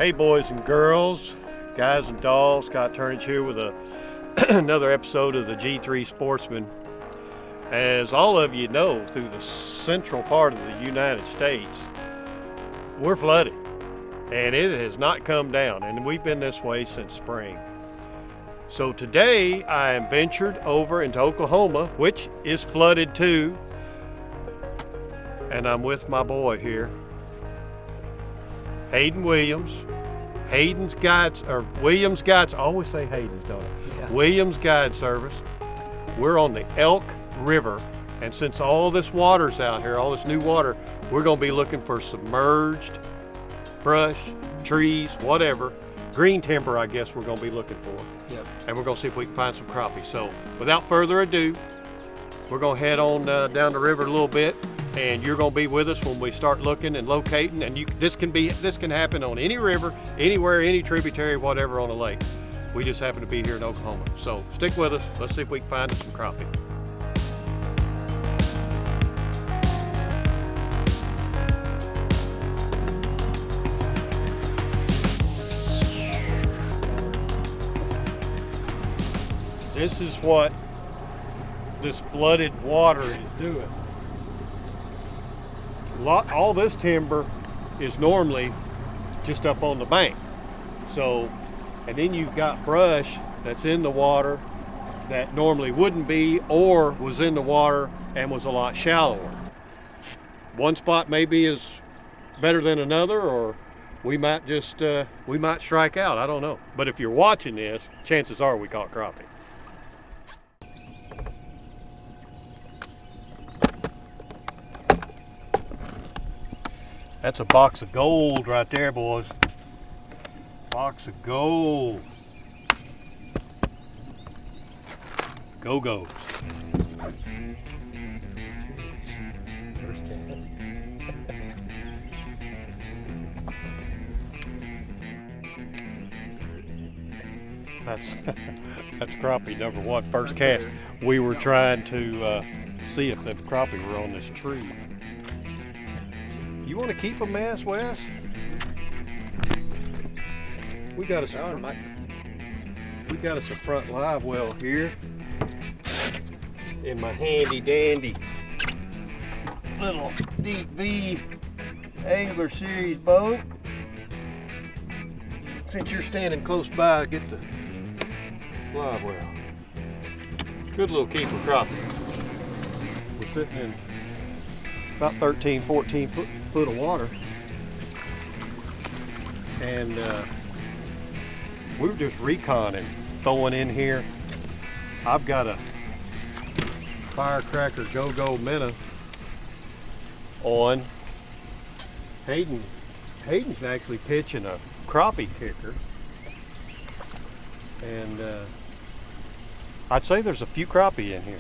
Hey boys and girls, guys and dolls, Scott Turnage here with another episode of the G3 Sportsman. As all of you know, through the central part of the United States, we're flooded and it has not come down, and we've been this way since spring. So today I am ventured over into Oklahoma, which is flooded too, and I'm with my boy here, Haydn Williams. Haydn's Guides, or Williams Guides, I always say Haydn's, don't I? Yeah. Williams Guide Service. We're on the Elk River, and since all this water's out here, all this new water, we're gonna be looking for submerged brush, trees, whatever. Green timber, I guess we're gonna be looking for. Yep. And we're gonna see if we can find some crappie. So without further ado, we're gonna head on down the river a little bit, and you're gonna be with us when we start looking and locating. And this can happen on any river, anywhere, any tributary, whatever on a lake. We just happen to be here in Oklahoma. So stick with us. Let's see if we can find us some crappie. This is what this flooded water is doing. All this timber is normally just up on the bank. So, and then you've got brush that's in the water that normally wouldn't be, or was in the water and was a lot shallower. One spot maybe is better than another, or we might just, we might strike out, I don't know. But if you're watching this, chances are we caught crappie. That's a box of gold right there, boys. Box of gold. Go-Go's. First cast. That's crappie number one, first cast. We were trying to see if the crappie were on this tree. You want to keep them, Mass West? We got us a front live well here in my handy dandy little Deep V Angler Series boat. Since you're standing close by, get the live well. Good little keeper crappie. We're sitting in about 13, 14 foot of water, and we were just reconning, throwing in here. I've got a firecracker go-go minnow on. Haydn's actually pitching a crappie kicker, and I'd say there's a few crappie in here.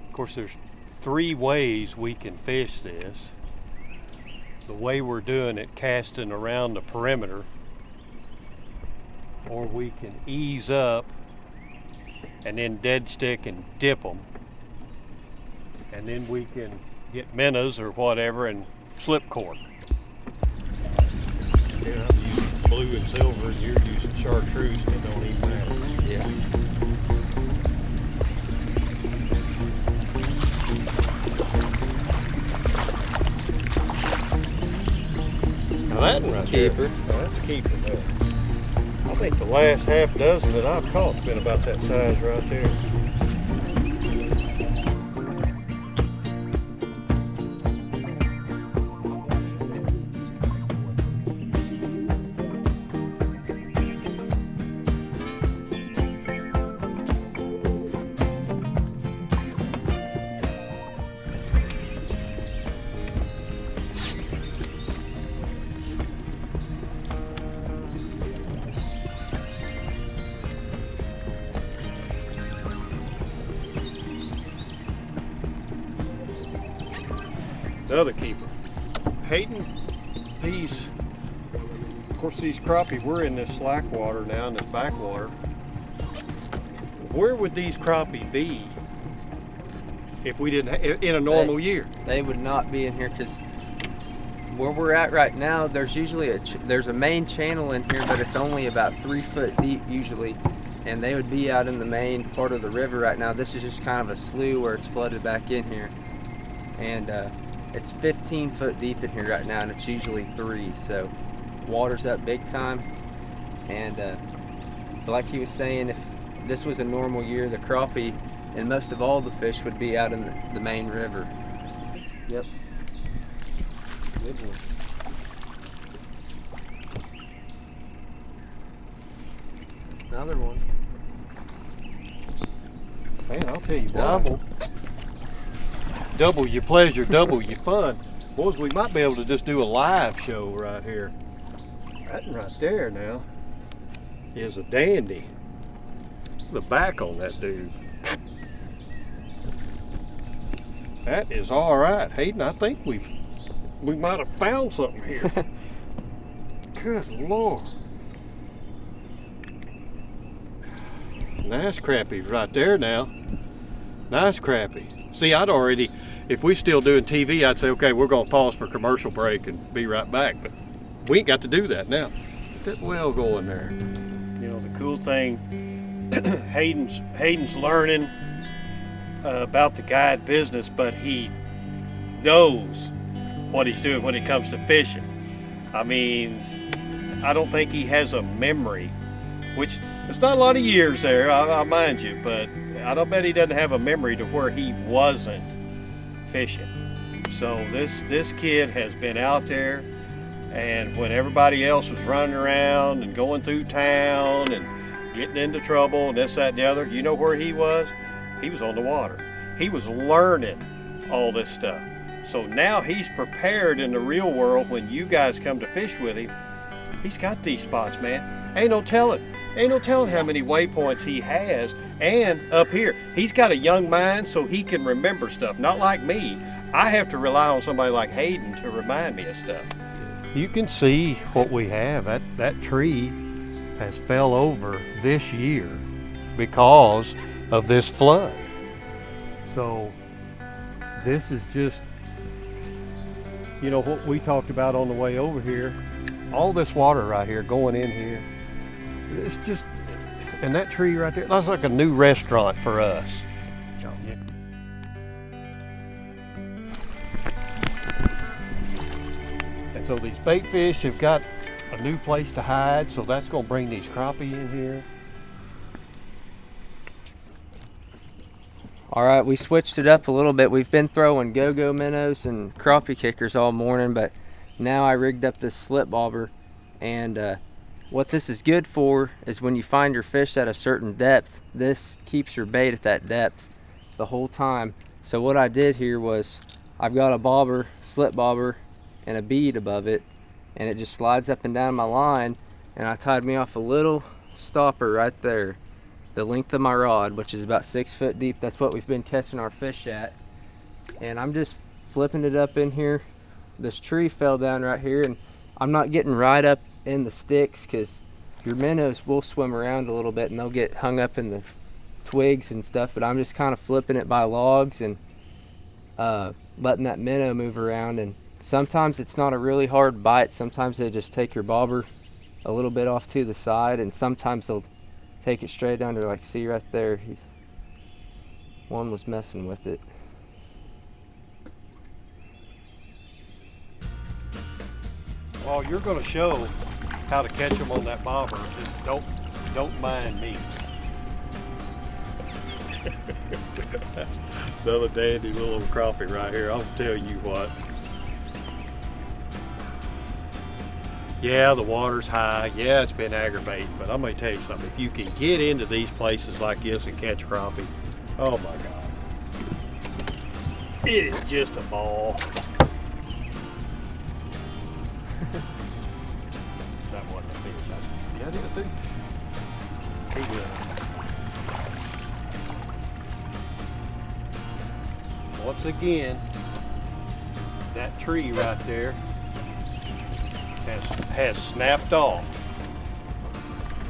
Of course, there's 3 ways we can fish this. The way we're doing it, casting around the perimeter, or we can ease up and then dead stick and dip them, and then we can get minnows or whatever and slip cord. Yeah, I'm using blue and silver, and you're using chartreuse, and it don't even matter. Yeah. Now that one right Keeper. there, that's a keeper there. I think the last half dozen that I've caught has been about that size right there. Another keeper. Haydn, these crappie, we're in this slack water now, in this backwater. Where would these crappie be if we didn't, in a normal year? They would not be in here because Where we're at right now, there's usually there's a main channel in here, but it's only about 3 foot deep usually, and they would be out in the main part of the river right now. This is just kind of a slough where it's flooded back in here, and it's 15 foot deep in here right now, and it's usually 3, so water's up big time. And like he was saying, if this was a normal year, the crappie and most of all the fish would be out in the main river. Yep. Good one. Another one. Man, I'll tell you what. Double your pleasure, double your fun. Boys, we might be able to just do a live show right here. That one right there now is a dandy. The back on that dude. That is all right, Haydn. I think we might have found something here. Good Lord. Nice crappie right there now. Nice crappie. See, I'd already, if we still doing TV, I'd say, okay, we're gonna pause for commercial break and be right back, but we ain't got to do that now. Get that well going there. You know, the cool thing, Haydn's learning about the guide business, but he knows what he's doing when it comes to fishing. I mean, I don't think he has a memory, which there's not a lot of years there, I'll mind you, but I don't bet he doesn't have a memory to where he wasn't fishing. So this kid has been out there, and when everybody else was running around and going through town and getting into trouble and this, that, and the other, you know where he was? He was on the water. He was learning all this stuff. So now he's prepared in the real world. When you guys come to fish with him, he's got these spots, man. Ain't no telling how many waypoints he has. And up here, he's got a young mind, so he can remember stuff. Not like me. I have to rely on somebody like Haydn to remind me of stuff. You can see what we have. That tree has fell over this year because of this flood. So this is just, you know, what we talked about on the way over here. All this water right here going in here, it's just, and that tree right there, that's like a new restaurant for us. And so these bait fish have got a new place to hide, so that's going to bring these crappie in here. All right, we switched it up a little bit. We've been throwing go-go minnows and crappie kickers all morning, but now I rigged up this slip bobber, and what this is good for is when you find your fish at a certain depth, this keeps your bait at that depth the whole time. So what I did here was I've got a bobber, slip bobber, and a bead above it, and it just slides up and down my line, and I tied me off a little stopper right there, the length of my rod, which is about 6 foot deep. That's what we've been catching our fish at. And I'm just flipping it up in here. This tree fell down right here, and I'm not getting right up in the sticks because your minnows will swim around a little bit and they'll get hung up in the twigs and stuff, but I'm just kind of flipping it by logs and letting that minnow move around. And sometimes it's not a really hard bite. Sometimes they just take your bobber a little bit off to the side, and sometimes they'll take it straight under, like see right there. One was messing with it. Well, you're going to show how to catch them on that bobber. Just don't mind me. That's another dandy little crappie right here. I'll tell you what. Yeah, the water's high. Yeah, it's been aggravating, but I'm going to tell you something. If you can get into these places like this and catch crappie, oh my God. It is just a ball. That wasn't a fish. Yeah, it is too. He will. Once again, that tree right there has snapped off.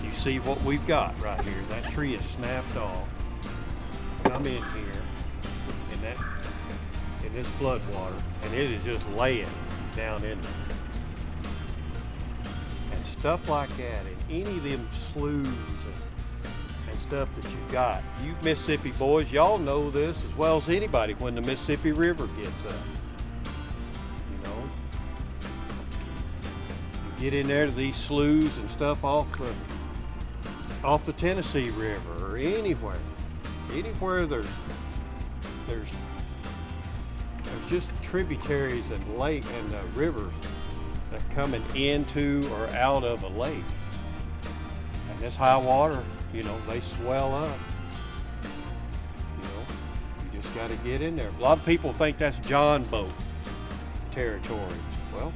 You see what we've got right here. That tree is snapped off. Come in here in this flood water, and it is just laying down in there. And stuff like that, and any of them sloughs and stuff that you got. You Mississippi boys, y'all know this as well as anybody when the Mississippi River gets up. You know, you get in there to these sloughs and stuff off the Tennessee River or anywhere there's just tributaries and lake and rivers that coming into or out of a lake. And this high water, you know, they swell up. You know, you just got to get in there. A lot of people think that's John boat territory. Well,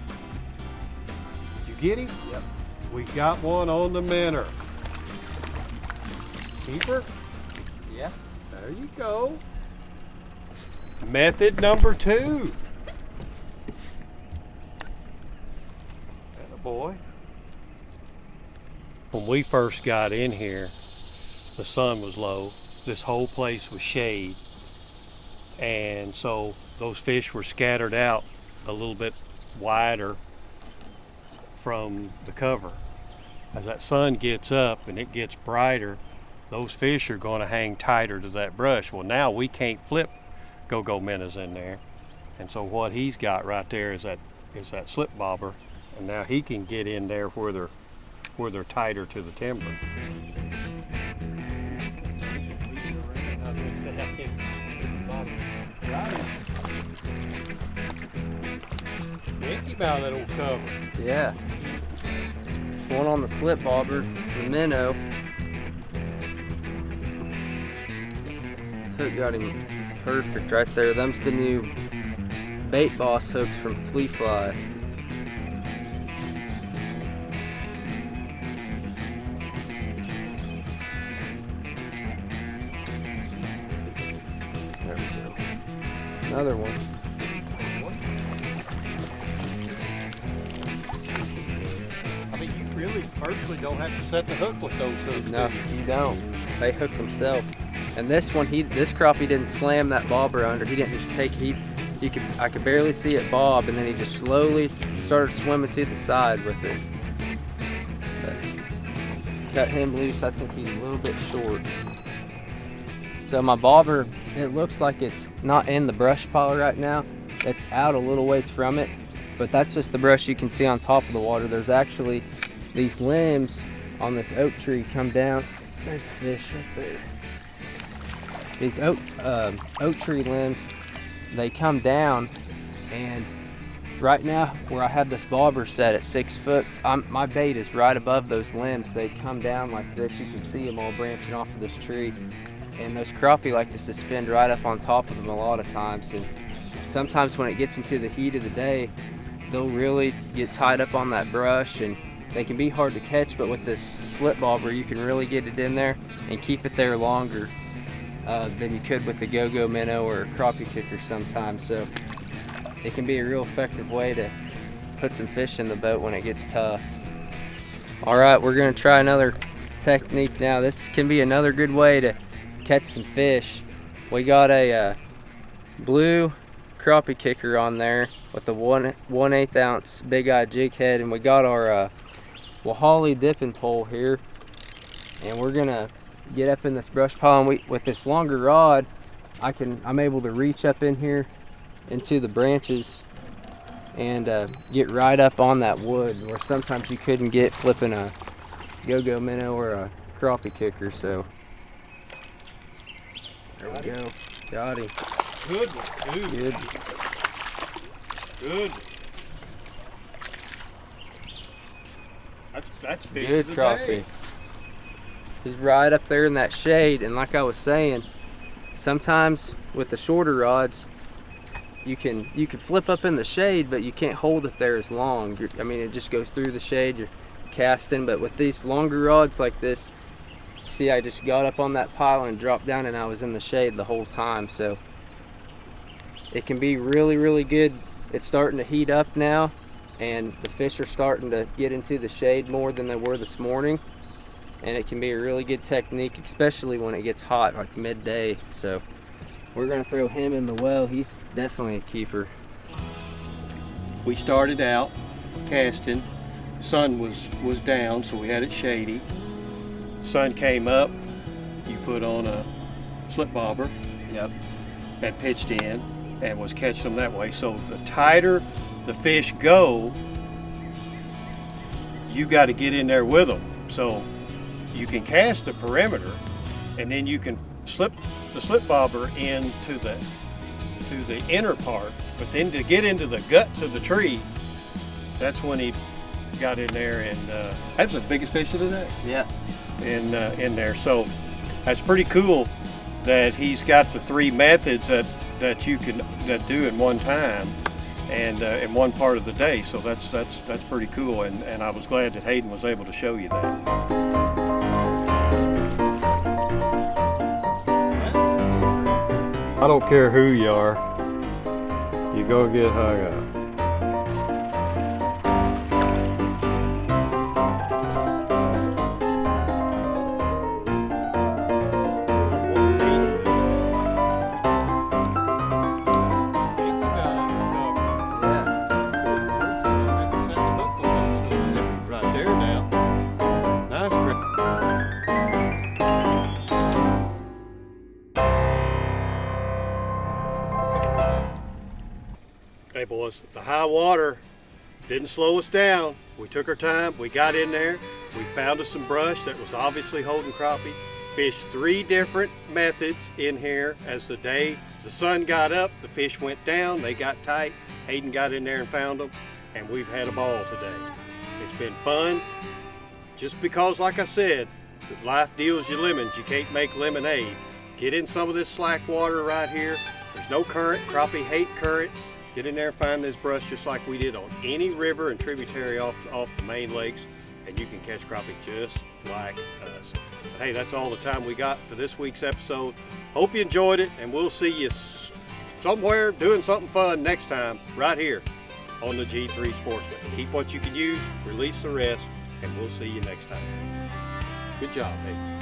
did you get him? Yep. We got one on the minnow. Keeper? Yeah. There you go. Method number 2. Attaboy. When we first got in here, the sun was low. This whole place was shade. And so those fish were scattered out a little bit wider from the cover. As that sun gets up and it gets brighter, those fish are going to hang tighter to that brush. Well, now we can't flip go-go minnows in there. And so what he's got right there is that slip bobber. And now he can get in there where they're tighter to the timber. I was gonna say I can't got him. Yank him out of that old cover. Yeah. It's one on the slip bobber, the minnow. Hook got him perfect right there. Them's the new Bait Boss hooks from Flea Fly. There we go. Another one. I mean, you really virtually don't have to set the hook with those hooks. No, do you? you don't. They hook themselves. And this one, this crappie didn't slam that bobber under. He didn't just take. I could barely see it bob, and then he just slowly started swimming to the side with it. But cut him loose. I think he's a little bit short. So my bobber, it looks like it's not in the brush pile right now. It's out a little ways from it, but that's just the brush you can see on top of the water. There's actually these limbs on this oak tree come down. There's a fish up there. These oak tree limbs, they come down, and right now where I have this bobber set at 6 foot, my bait is right above those limbs. They come down like this. You can see them all branching off of this tree, and those crappie like to suspend right up on top of them a lot of times. And sometimes when it gets into the heat of the day, they'll really get tied up on that brush, and they can be hard to catch. But with this slip bobber, you can really get it in there and keep it there longer than you could with a go-go minnow or a crappie kicker sometimes. So it can be a real effective way to put some fish in the boat when it gets tough. All right, we're gonna try another technique now. This can be another good way to catch some fish. We got a blue crappie kicker on there with a 1/8 ounce big eye jig head, and we got our Wahali dipping pole here, and we're gonna get up in this brush pile, and with this longer rod I'm able to reach up in here into the branches and get right up on that wood where sometimes you couldn't get flipping a go-go minnow or a crappie kicker. So there we go. Got him. Good one, dude. Good. Good. That's fish Good of the crappie. day. He's right up there in that shade, and like I was saying, sometimes with the shorter rods, you can flip up in the shade, but you can't hold it there as long. I mean, it just goes through the shade. You're casting, but with these longer rods like this, see, I just got up on that pile and dropped down, and I was in the shade the whole time. So it can be really, really good. It's starting to heat up now, and the fish are starting to get into the shade more than they were this morning. And it can be a really good technique, especially when it gets hot, like midday. So we're gonna throw him in the well. He's definitely a keeper. we started out casting. The sun was down, so we had it shady. Sun came up, you put on a slip bobber. Yep. That pitched in and was catching them that way. So the tighter the fish go, you got to get in there with them. So you can cast the perimeter, and then you can slip the slip bobber into the inner part. But then to get into the guts of the tree, that's when he got in there, and that's the biggest fish of the day. Yeah. In there. So that's pretty cool that he's got the three methods that you can do in one time and in one part of the day. So that's pretty cool, and I was glad that Haydn was able to show you that. I don't care who you are, you go get hung up. Hey boys, the high water didn't slow us down. We took our time, we got in there, we found us some brush that was obviously holding crappie. Fished 3 different methods in here. As the sun got up, the fish went down, they got tight. Haydn got in there and found them, and we've had a ball today. It's been fun, just because, like I said, life deals you lemons, you can't make lemonade. Get in some of this slack water right here. There's no current, crappie hate current. Get in there and find this brush just like we did on any river and tributary off the main lakes, and you can catch crappie just like us. But hey, that's all the time we got for this week's episode. Hope you enjoyed it, and we'll see you somewhere doing something fun next time right here on the G3 Sportsman. Keep what you can use, release the rest, and we'll see you next time. Good job, Haydn.